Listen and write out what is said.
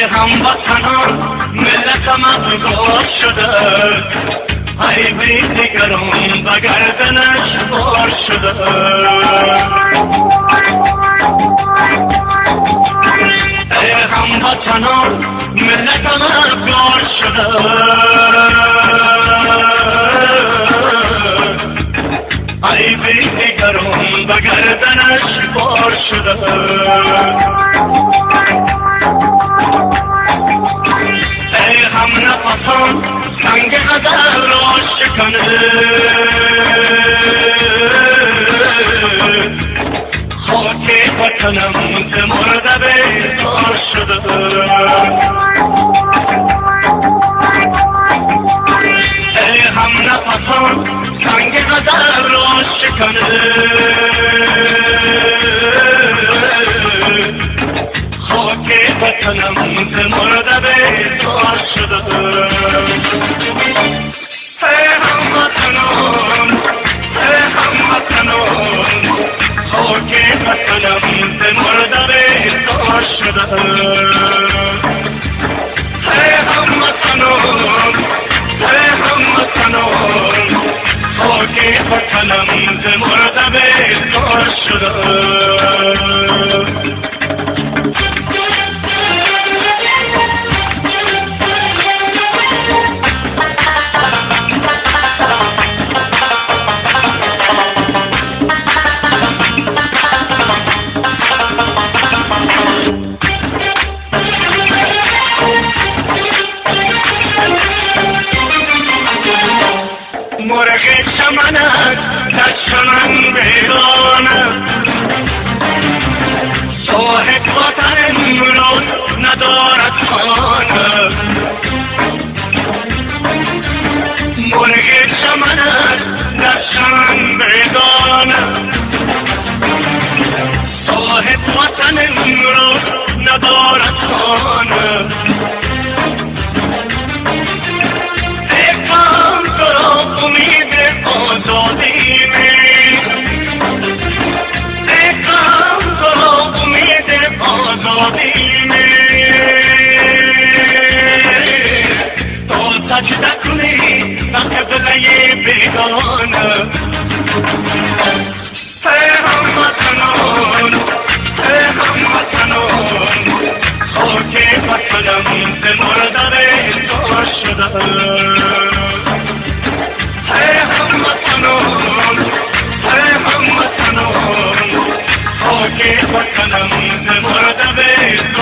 هموطنان ملتم افگار شده، عیبی دیگران به گردنش بار شده. ای هموطنان ملتم افگار شده، عیبی دیگران به گردنش بار شده. ای هم نفسان سنگ غزل را شکنه، خاک وطنم ز مرده بیزار شده. ای هم نفسان سنگ غزل را شکنه، خاک وطنم ز مرده بیزار شده. ای هموطنان، ای هموطنان، خاک وطنم ز مرده بیزار شده. ای هموطنان، ای هموطنان، خاک وطنم ز مرده بیزار شده. مرغ چمنت در چمن ویرانم، صاحب وطن امروز ندارد خانه. مرغ چمنت در چمن ویرانم، صاحب وطن امروز ندارد خانه. سجده کنی به قبله بیگانه. ای هموطنان، ای هموطنان، خاک وطنم ز مرده بیزار شده. ای هموطنان، ای هموطنان، خاک وطنم ز مرده بیزار